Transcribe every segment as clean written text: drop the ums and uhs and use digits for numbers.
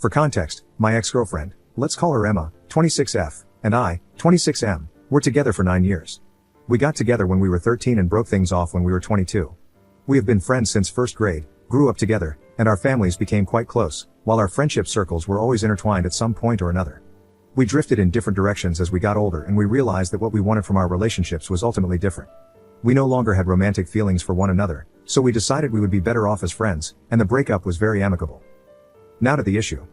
For context, my ex-girlfriend, let's call her Emma, 26F, and I, 26M, were together for 9 years. We got together when we were 13 and broke things off when we were 22. We have been friends since first grade, grew up together, and our families became quite close, while our friendship circles were always intertwined at some point or another. We drifted in different directions as we got older, and we realized that what we wanted from our relationships was ultimately different. We no longer had romantic feelings for one another, so we decided we would be better off as friends, and the breakup was very amicable. Now to the issue.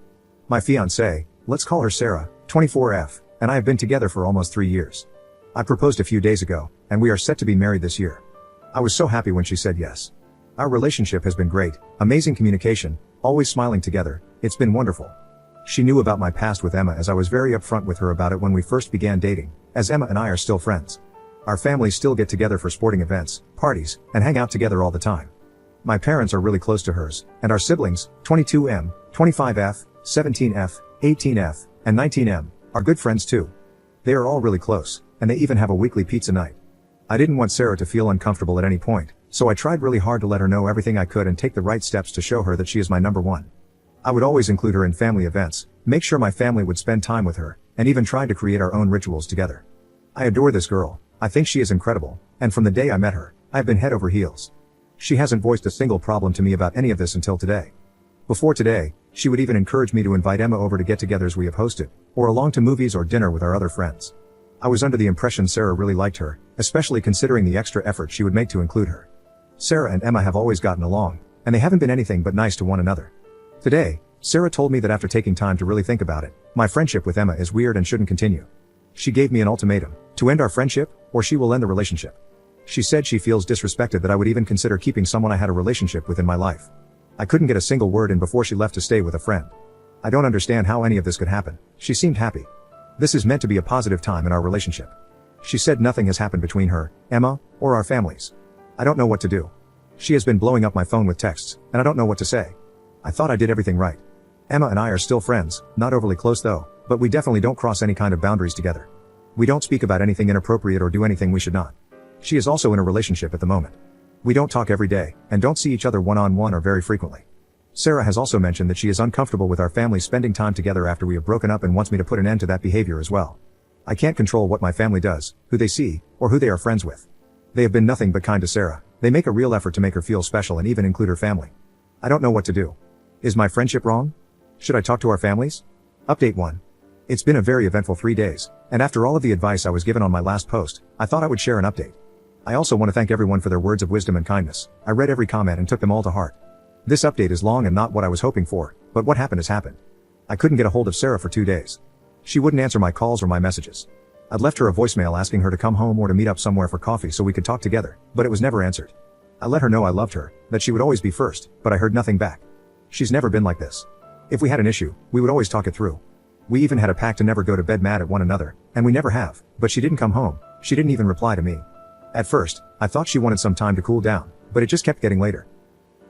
My fiancé, let's call her Sarah, 24F, and I have been together for almost 3 years. I proposed a few days ago, and we are set to be married this year. I was so happy when she said yes. Our relationship has been great, amazing communication, always smiling together, it's been wonderful. She knew about my past with Emma, as I was very upfront with her about it when we first began dating, as Emma and I are still friends. Our families still get together for sporting events, parties, and hang out together all the time. My parents are really close to hers, and our siblings, 22M, 25F, 17F, 18F, and 19M, are good friends too. They are all really close, and they even have a weekly pizza night. I didn't want Sarah to feel uncomfortable at any point, so I tried really hard to let her know everything I could and take the right steps to show her that she is my number one. I would always include her in family events, make sure my family would spend time with her, and even try to create our own rituals together. I adore this girl, I think she is incredible, and from the day I met her, I have been head over heels. She hasn't voiced a single problem to me about any of this until today. Before today, she would even encourage me to invite Emma over to get-togethers we have hosted, or along to movies or dinner with our other friends. I was under the impression Sarah really liked her, especially considering the extra effort she would make to include her. Sarah and Emma have always gotten along, and they haven't been anything but nice to one another. Today, Sarah told me that after taking time to really think about it, my friendship with Emma is weird and shouldn't continue. She gave me an ultimatum, to end our friendship, or she will end the relationship. She said she feels disrespected that I would even consider keeping someone I had a relationship with in my life. I couldn't get a single word in before she left to stay with a friend. I don't understand how any of this could happen. She seemed happy. This is meant to be a positive time in our relationship. She said nothing has happened between her, Emma, or our families. I don't know what to do. She has been blowing up my phone with texts, and I don't know what to say. I thought I did everything right. Emma and I are still friends, not overly close though, but we definitely don't cross any kind of boundaries together. We don't speak about anything inappropriate or do anything we should not. She is also in a relationship at the moment. We don't talk every day, and don't see each other one-on-one or very frequently. Sarah has also mentioned that she is uncomfortable with our family spending time together after we have broken up and wants me to put an end to that behavior as well. I can't control what my family does, who they see, or who they are friends with. They have been nothing but kind to Sarah. They make a real effort to make her feel special and even include her family. I don't know what to do. Is my friendship wrong? Should I talk to our families? Update 1. It's been a very eventful 3 days, and after all of the advice I was given on my last post, I thought I would share an update. I also want to thank everyone for their words of wisdom and kindness. I read every comment and took them all to heart. This update is long and not what I was hoping for, but what happened has happened. I couldn't get a hold of Sarah for 2 days. She wouldn't answer my calls or my messages. I'd left her a voicemail asking her to come home or to meet up somewhere for coffee so we could talk together, but it was never answered. I let her know I loved her, that she would always be first, but I heard nothing back. She's never been like this. If we had an issue, we would always talk it through. We even had a pact to never go to bed mad at one another, and we never have, but she didn't come home, she didn't even reply to me. At first, I thought she wanted some time to cool down, but it just kept getting later.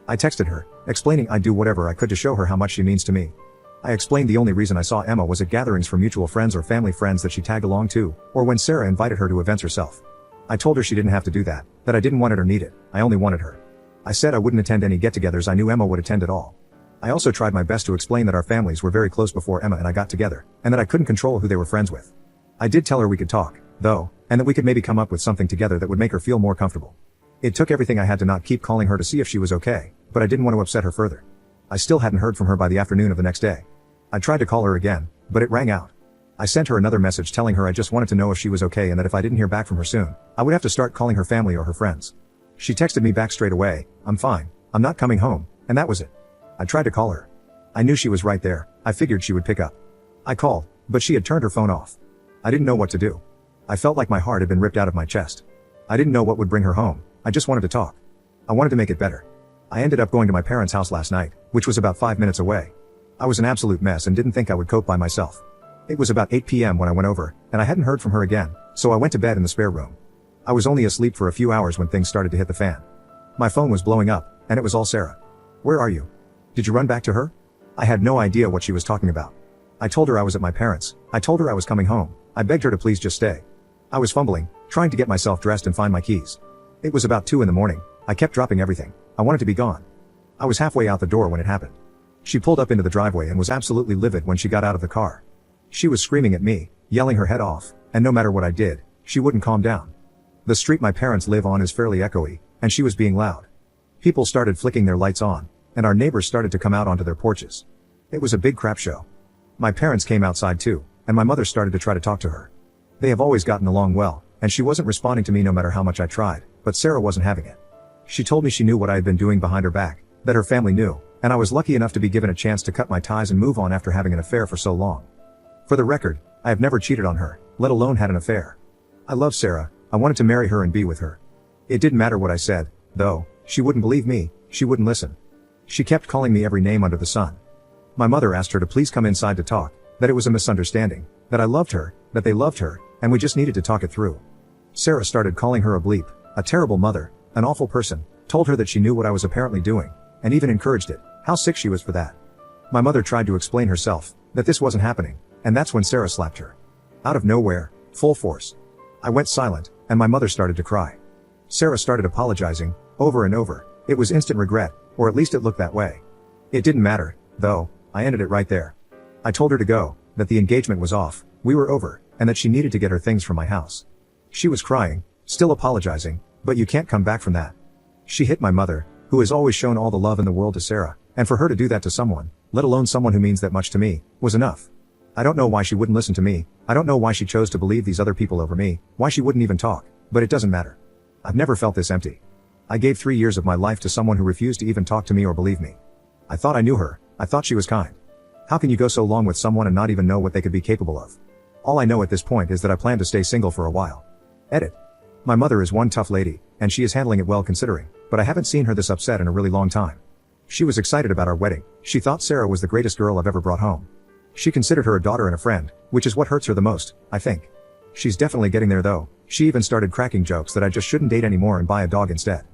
I texted her, explaining I'd do whatever I could to show her how much she means to me. I explained the only reason I saw Emma was at gatherings for mutual friends or family friends that she tagged along to, or when Sarah invited her to events herself. I told her she didn't have to do that I didn't want it or need it, I only wanted her. I said I wouldn't attend any get-togethers I knew Emma would attend at all. I also tried my best to explain that our families were very close before Emma and I got together, and that I couldn't control who they were friends with. I did tell her we could talk, though, and that we could maybe come up with something together that would make her feel more comfortable. It took everything I had to not keep calling her to see if she was okay, but I didn't want to upset her further. I still hadn't heard from her by the afternoon of the next day. I tried to call her again, but it rang out. I sent her another message telling her I just wanted to know if she was okay and that if I didn't hear back from her soon, I would have to start calling her family or her friends. She texted me back straight away, "I'm fine, I'm not coming home," and that was it. I tried to call her. I knew she was right there, I figured she would pick up. I called, but she had turned her phone off. I didn't know what to do. I felt like my heart had been ripped out of my chest. I didn't know what would bring her home, I just wanted to talk. I wanted to make it better. I ended up going to my parents' house last night, which was about 5 minutes away. I was an absolute mess and didn't think I would cope by myself. It was about 8 p.m. when I went over, and I hadn't heard from her again, so I went to bed in the spare room. I was only asleep for a few hours when things started to hit the fan. My phone was blowing up, and it was all Sarah. "Where are you? Did you run back to her?" I had no idea what she was talking about. I told her I was at my parents'. I told her I was coming home. I begged her to please just stay. I was fumbling, trying to get myself dressed and find my keys. It was about 2 in the morning. I kept dropping everything. I wanted to be gone. I was halfway out the door when it happened. She pulled up into the driveway and was absolutely livid when she got out of the car. She was screaming at me, yelling her head off, and no matter what I did, she wouldn't calm down. The street my parents live on is fairly echoey, and she was being loud. People started flicking their lights on, and our neighbors started to come out onto their porches. It was a big crap show. My parents came outside too, and my mother started to try to talk to her. They have always gotten along well, and she wasn't responding to me no matter how much I tried, but Sarah wasn't having it. She told me she knew what I had been doing behind her back, that her family knew, and I was lucky enough to be given a chance to cut my ties and move on after having an affair for so long. For the record, I have never cheated on her, let alone had an affair. I love Sarah, I wanted to marry her and be with her. It didn't matter what I said, though, she wouldn't believe me, she wouldn't listen. She kept calling me every name under the sun. My mother asked her to please come inside to talk, that it was a misunderstanding, that I loved her, that they loved her, and we just needed to talk it through. Sarah started calling her a bleep, a terrible mother, an awful person, told her that she knew what I was apparently doing, and even encouraged it, how sick she was for that. My mother tried to explain herself, that this wasn't happening, and that's when Sarah slapped her. Out of nowhere, full force. I went silent, and my mother started to cry. Sarah started apologizing, over and over. It was instant regret, or at least it looked that way. It didn't matter, though, I ended it right there. I told her to go, that the engagement was off, we were over, and that she needed to get her things from my house. She was crying, still apologizing, but you can't come back from that. She hit my mother, who has always shown all the love in the world to Sarah, and for her to do that to someone, let alone someone who means that much to me, was enough. I don't know why she wouldn't listen to me, I don't know why she chose to believe these other people over me, why she wouldn't even talk, but it doesn't matter. I've never felt this empty. I gave 3 years of my life to someone who refused to even talk to me or believe me. I thought I knew her, I thought she was kind. How can you go so long with someone and not even know what they could be capable of? All I know at this point is that I plan to stay single for a while. Edit. My mother is one tough lady, and she is handling it well considering, but I haven't seen her this upset in a really long time. She was excited about our wedding, she thought Sarah was the greatest girl I've ever brought home. She considered her a daughter and a friend, which is what hurts her the most, I think. She's definitely getting there though, she even started cracking jokes that I just shouldn't date anymore and buy a dog instead.